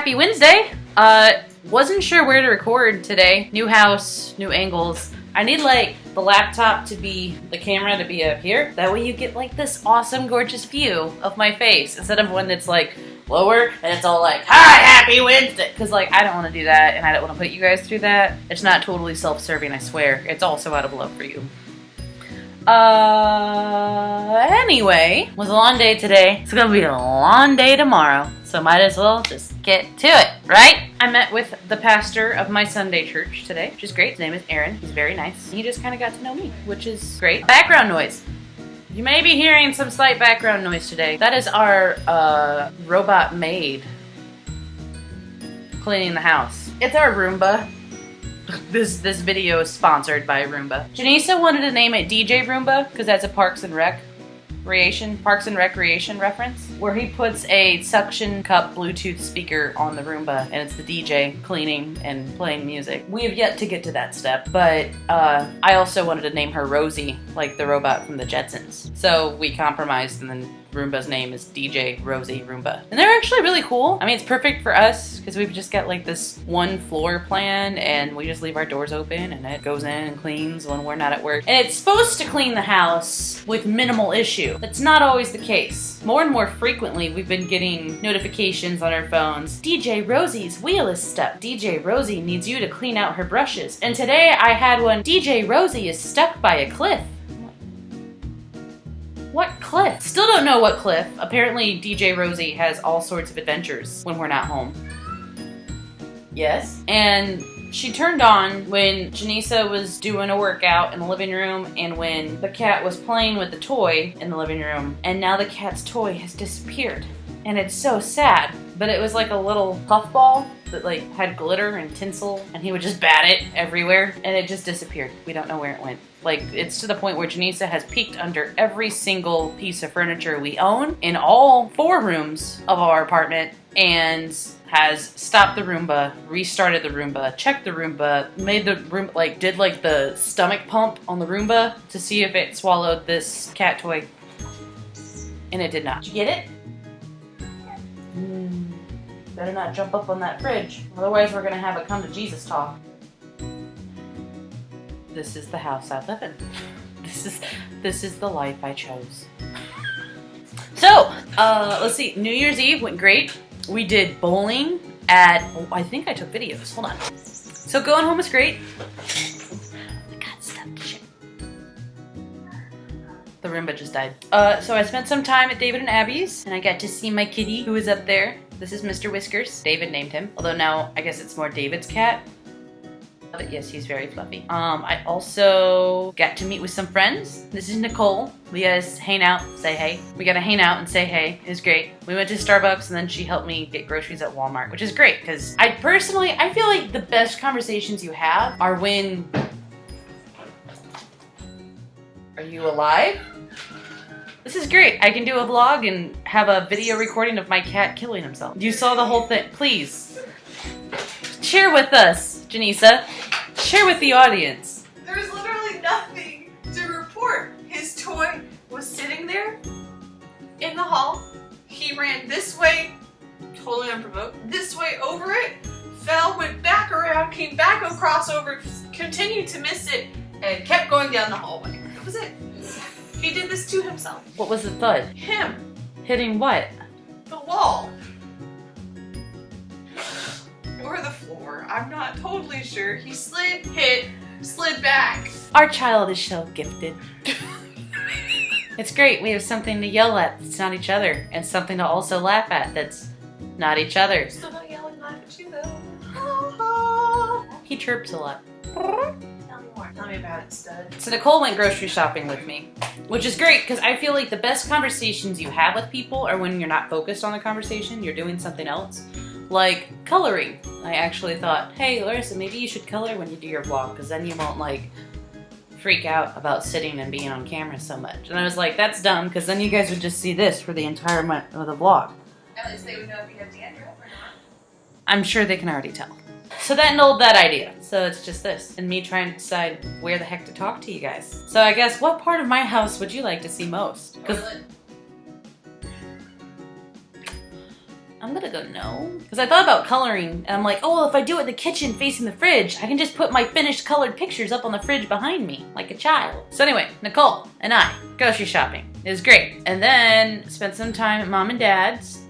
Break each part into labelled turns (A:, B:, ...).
A: Happy Wednesday! Wasn't sure where to record today. New house, new angles. I need like the laptop to be, the camera to be up here. That way you get like this awesome, gorgeous view of my face instead of when it's like lower and it's all like, hi, happy Wednesday! Because like, I don't want to do that and I don't want to put you guys through that. It's not totally self-serving, I swear. It's also out of love for you. Anyway, it was a long day today. It's gonna be a long day tomorrow. So might as well just get to it, right? I met with the pastor of my Sunday church today, which is great. His name is Aaron. He's very nice. He just kind of got to know me, which is great. Background noise. You may be hearing some slight background noise today. That is our robot maid cleaning the house. It's our Roomba. This video is sponsored by Roomba. Janisa wanted to name it DJ Roomba because that's a Parks and Recreation reference, where he puts a suction cup Bluetooth speaker on the Roomba and it's the DJ cleaning and playing music. We have yet to get to that step, but I also wanted to name her Rosie, like the robot from the Jetsons. So we compromised and then Roomba's name is DJ Rosie Roomba. And they're actually really cool. I mean, it's perfect for us because we've just got like this one floor plan and we just leave our doors open and it goes in and cleans when we're not at work. And it's supposed to clean the house with minimal issue. That's not always the case. More and more frequently, we've been getting notifications on our phones. DJ Rosie's wheel is stuck. DJ Rosie needs you to clean out her brushes. And today I had one, DJ Rosie is stuck by a cliff. What cliff? Still don't know what cliff. Apparently DJ Rosie has all sorts of adventures when we're not home. Yes. And she turned on when Janisa was doing a workout in the living room and when the cat was playing with the toy in the living room, and now the cat's toy has disappeared. And it's so sad. But it was like a little puffball that like had glitter and tinsel and he would just bat it everywhere and it just disappeared. We don't know where it went. Like, it's to the point where Janisa has peeked under every single piece of furniture we own in all 4 rooms of our apartment and has stopped the Roomba, restarted the Roomba, checked the Roomba, made the Roomba, like, did like the stomach pump on the Roomba to see if it swallowed this cat toy. And it did not. Did you get it? Better not jump up on that fridge. Otherwise we're gonna have a come to Jesus talk. This is the house I live in. This is the life I chose. So, let's see. New Year's Eve went great. We did bowling at, oh, I think I took videos. Hold on. So going home was great. I got stuff to share. The Roomba just died. So I spent some time at David and Abby's and I got to see my kitty who is up there. This is Mr. Whiskers. David named him. Although now I guess it's more David's cat. But yes, he's very fluffy. I also got to meet with some friends. This is Nicole. We guys hang out, say hey. We got to hang out and say hey. It was great. We went to Starbucks and then she helped me get groceries at Walmart, which is great because I feel like the best conversations you have are when... Are you alive? This is great. I can do a vlog and have a video recording of my cat killing himself. You saw the whole thing. Please. Share with us, Janisa. Share with the audience.
B: There's literally nothing to report. His toy was sitting there in the hall. He ran this way, totally unprovoked, this way over it, fell, went back around, came back across over, continued to miss it, and kept going down the hallway. That was it. He did this to himself.
A: What was the thud?
B: Him.
A: Hitting what?
B: The wall. Or the floor. I'm not totally sure. He slid, hit, slid back.
A: Our child is so gifted. It's great. We have something to yell at that's not each other, and something to also laugh at that's not each other.
B: Still not yelling, laugh at you though.
A: He chirps a lot.
B: Tell me more. Tell me about it, stud.
A: So Nicole went grocery shopping with me, which is great because I feel like the best conversations you have with people are when you're not focused on the conversation, you're doing something else. Like coloring. I actually thought, hey Larissa, maybe you should color when you do your vlog because then you won't like freak out about sitting and being on camera so much. And I was like, that's dumb because then you guys would just see this for the entire month of the vlog.
B: At least they would know if you have dandruff or not.
A: I'm sure they can already tell. So that annulled that idea. So it's just this and me trying to decide where the heck to talk to you guys. So I guess what part of my house would you like to see most? 'Cause I'm gonna go no. Because I thought about coloring, and I'm like, oh, well, if I do it in the kitchen facing the fridge, I can just put my finished colored pictures up on the fridge behind me, like a child. So anyway, Nicole and I, grocery shopping. It was great. And then spent some time at Mom and Dad's.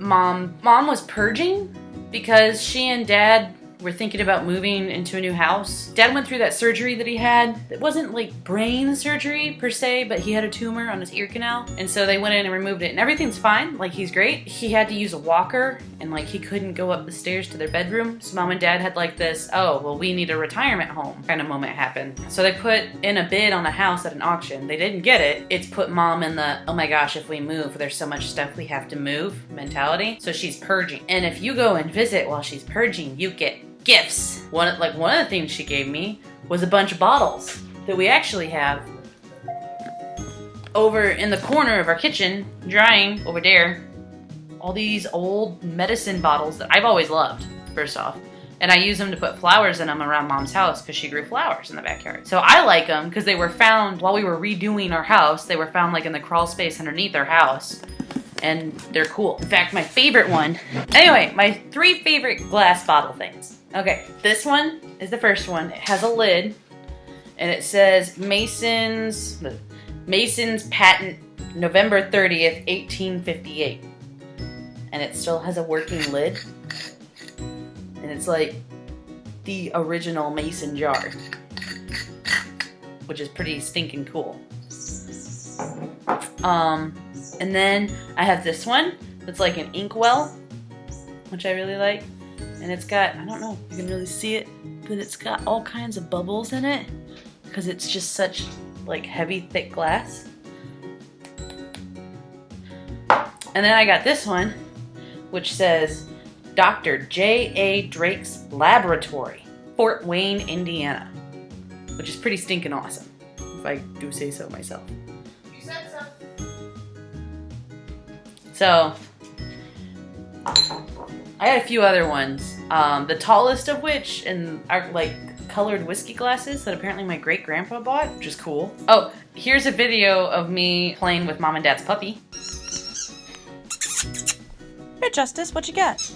A: Mom was purging because she and Dad were thinking about moving into a new house. Dad went through that surgery that he had. It wasn't like brain surgery per se, but he had a tumor on his ear canal. And so they went in and removed it and everything's fine. Like he's great. He had to use a walker and like he couldn't go up the stairs to their bedroom. So Mom and Dad had like this, oh, well, we need a retirement home kind of moment happen. So they put in a bid on a house at an auction. They didn't get it. It's put Mom in the, oh my gosh, if we move, there's so much stuff we have to move mentality. So she's purging. And if you go and visit while she's purging, you get gifts. One of the things she gave me was a bunch of bottles that we actually have over in the corner of our kitchen, drying over there. All these old medicine bottles that I've always loved, first off. And I use them to put flowers in them around Mom's house because she grew flowers in the backyard. So I like them because they were found while we were redoing our house. They were found like in the crawl space underneath our house. And they're cool. In fact, my favorite one. Anyway, my 3 favorite glass bottle things. Okay, this one is the first one. It has a lid, and it says Mason's patent November 30th, 1858. And it still has a working lid. And it's like the original mason jar, which is pretty stinking cool. And then I have this one that's like an inkwell, which I really like. And it's got, I don't know if you can really see it, but it's got all kinds of bubbles in it because it's just such like heavy, thick glass. And then I got this one, which says Dr. J.A. Drake's Laboratory, Fort Wayne, Indiana, which is pretty stinking awesome, if I do say so myself.
B: You said so.
A: So, I had a few other ones. The tallest of which are like colored whiskey glasses that apparently my great-grandpa bought, which is cool. Oh, here's a video of me playing with Mom and Dad's puppy.
C: Here, Justice, what you got?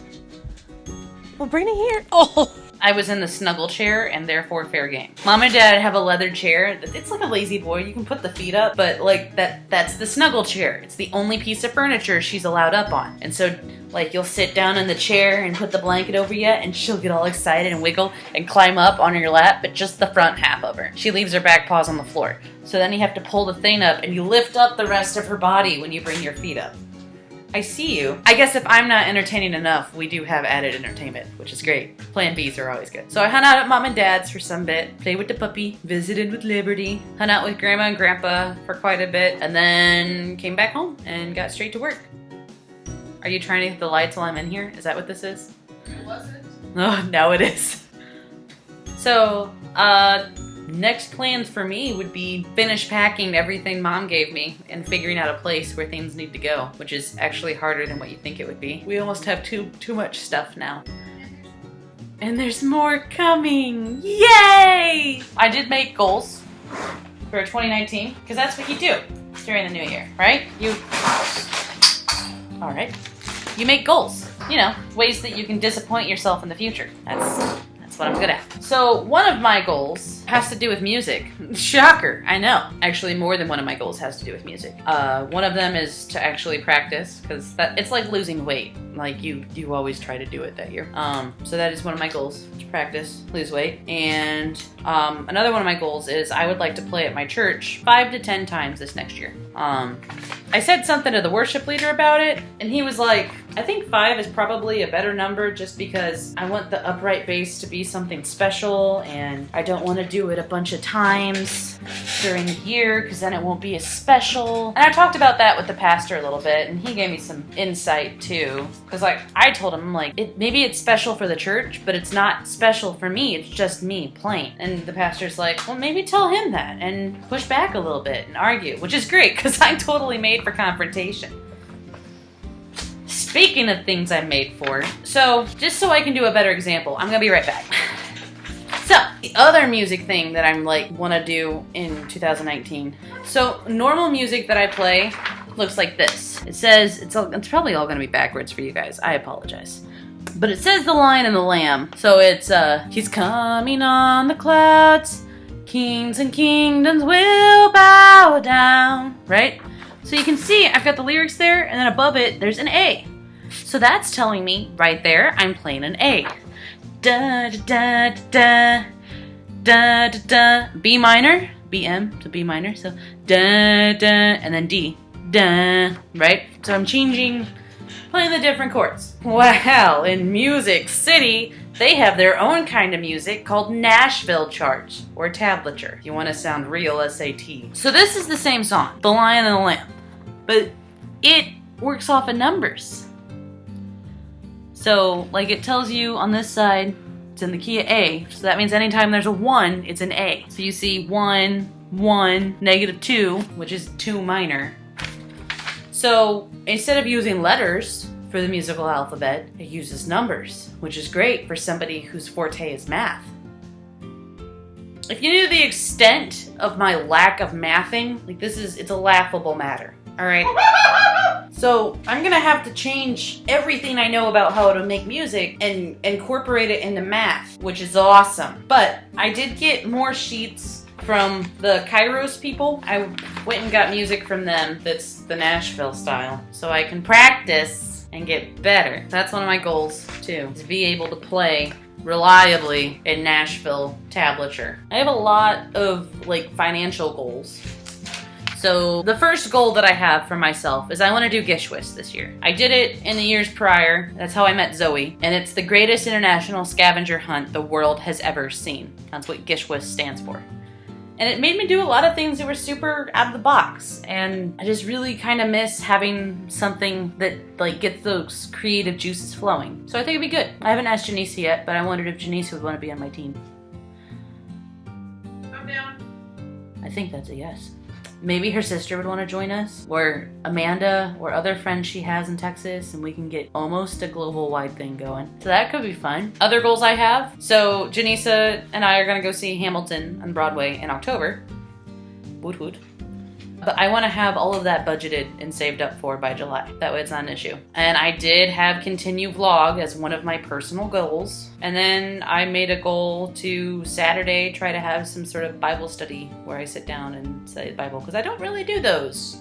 C: Well, bring it here. Oh!
A: I was in the snuggle chair and therefore fair game. Mom and Dad have a leather chair. It's like a lazy boy. You can put the feet up, but like that's the snuggle chair. It's the only piece of furniture she's allowed up on. And so like you'll sit down in the chair and put the blanket over you and she'll get all excited and wiggle and climb up on your lap, but just the front half of her. She leaves her back paws on the floor. So then you have to pull the thing up and you lift up the rest of her body when you bring your feet up. I see you. I guess if I'm not entertaining enough, we do have added entertainment, which is great. Plan Bs are always good. So I hung out at Mom and Dad's for some bit, played with the puppy, visited with Liberty, hung out with Grandma and Grandpa for quite a bit, and then came back home and got straight to work. Are you trying to hit the lights while I'm in here? Is that what this is?
B: It wasn't.
A: Oh, now it is. So, next plans for me would be finish packing everything Mom gave me and figuring out a place where things need to go, which is actually harder than what you think it would be. We almost have too much stuff now. And there's more coming! Yay! I did make goals for 2019, because that's what you do during the new year, right? Alright. You make goals. You know, ways that you can disappoint yourself in the future. That's what I'm good at. So one of my goals has to do with music. Shocker, I know. Actually, more than one of my goals has to do with music. One of them is to actually practice, because it's like losing weight. Like you always try to do it that year. So that is one of my goals, to practice, lose weight. And another one of my goals is I would like to play at my church 5 to 10 times this next year. I said something to the worship leader about it, and he was like, I think 5 is probably a better number just because I want the upright bass to be something special, and I don't want to do it a bunch of times during the year because then it won't be as special. And I talked about that with the pastor a little bit, and he gave me some insight too. Because like I told him, like, maybe it's special for the church, but it's not special for me. It's just me playing. And the pastor's like, well, maybe tell him that and push back a little bit and argue, which is great because I'm totally made for confrontation. Speaking of things I'm made for, so just so I can do a better example, I'm gonna be right back. So, the other music thing that I'm like want to do in 2019. So, normal music that I play looks like this. it says, it's probably all gonna be backwards for you guys. I apologize. But it says the Lion and the Lamb. So it's, he's coming on the clouds. Kings and kingdoms will bow down. Right? So you can see I've got the lyrics there, and then above it, there's an A. So that's telling me right there, I'm playing an A. Da da da da da da da. B minor, BM to B minor. So da da, and then D. Da, right? So I'm playing the different chords. Well, in Music City, they have their own kind of music called Nashville charts or tablature. If you want to sound real SAT. So this is the same song, The Lion and the Lamb, but it works off of numbers. So, like it tells you on this side, it's in the key of A. So that means anytime there's a 1, it's an A. So you see 1, 1, -2, which is 2 minor. So instead of using letters for the musical alphabet, it uses numbers, which is great for somebody whose forte is math. If you knew the extent of my lack of mathing, like it's a laughable matter, all right? So I'm gonna have to change everything I know about how to make music and incorporate it into math, which is awesome. But I did get more sheets from the Kairos people. I went and got music from them that's the Nashville style, so I can practice and get better. That's one of my goals too, is to be able to play reliably in Nashville tablature. I have a lot of like financial goals. So the first goal that I have for myself is I want to do Gishwis this year. I did it in the years prior. That's how I met Zoe. And it's the greatest international scavenger hunt the world has ever seen. That's what Gishwis stands for. And it made me do a lot of things that were super out of the box. And I just really kind of miss having something that like gets those creative juices flowing. So I think it'd be good. I haven't asked Janice yet, but I wondered if Janice would want to be on my team.
B: I'm down.
A: I think that's a yes. Maybe her sister would want to join us, or Amanda, or other friends she has in Texas, and we can get almost a global wide thing going. So that could be fun. Other goals I have. So Janisa and I are gonna go see Hamilton on Broadway in October. Woot woot. But I want to have all of that budgeted and saved up for by July. That way it's not an issue. And I did have continue vlog as one of my personal goals. And then I made a goal to Saturday try to have some sort of Bible study where I sit down and study the Bible, because I don't really do those.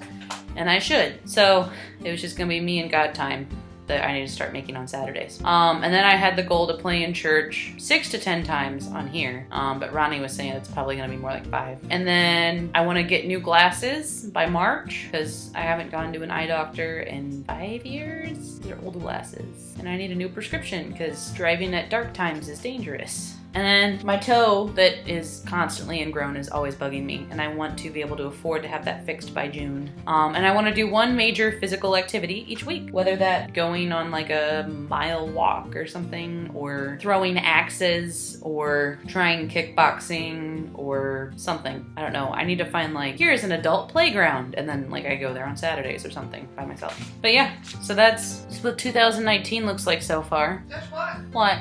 A: And I should. So it was just going to be me and God time that I need to start making on Saturdays. And then I had the goal to play in church 6 to 10 times on here. But Ronnie was saying it's probably gonna be more like 5. And then I wanna get new glasses by March, because I haven't gone to an eye doctor in 5 years. They're old glasses. And I need a new prescription, because driving at dark times is dangerous. And then my toe that is constantly ingrown is always bugging me, and I want to be able to afford to have that fixed by June. And I want to do one major physical activity each week, whether that going on like a mile walk or something, or throwing axes, or trying kickboxing, or something. I don't know. I need to find like, here's an adult playground, and then like I go there on Saturdays or something by myself. But yeah, so that's what 2019 looks like so far.
B: Guess what?
A: What?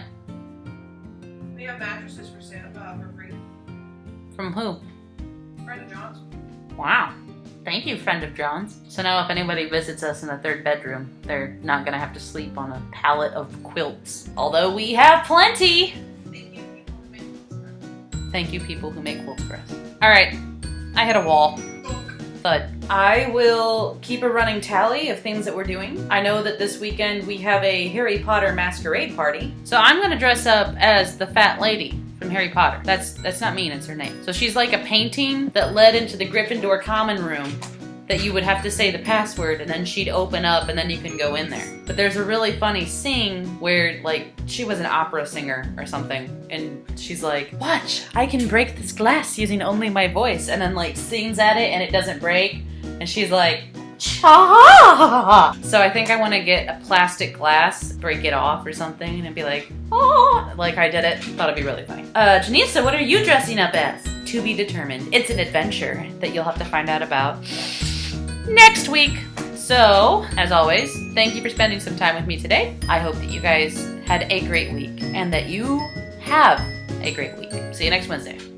B: We have mattresses for sale for free.
A: From who?
B: Friend of John's.
A: Wow. Thank you, friend of John's. So now if anybody visits us in the 3rd bedroom, they're not gonna have to sleep on a pallet of quilts. Although we have plenty!
B: Thank you, people who make quilts for us.
A: Thank you, people who make quilts for us. Alright, I hit a wall. Thud. I will keep a running tally of things that we're doing. I know that this weekend we have a Harry Potter masquerade party. So I'm gonna dress up as the fat lady from Harry Potter. That's not mean, it's her name. So she's like a painting that led into the Gryffindor common room that you would have to say the password, and then she'd open up and then you can go in there. But there's a really funny scene where like she was an opera singer or something, and she's like, watch, I can break this glass using only my voice, and then like sings at it and it doesn't break, and she's like, cha. So I think I want to get a plastic glass, break it off or something, and be like, oh, like I did it. Thought it'd be really funny. Janisa, what are you dressing up as? To be determined. It's an adventure that you'll have to find out about next week. So, as always, thank you for spending some time with me today. I hope that you guys had a great week and that you have a great week. See you next Wednesday.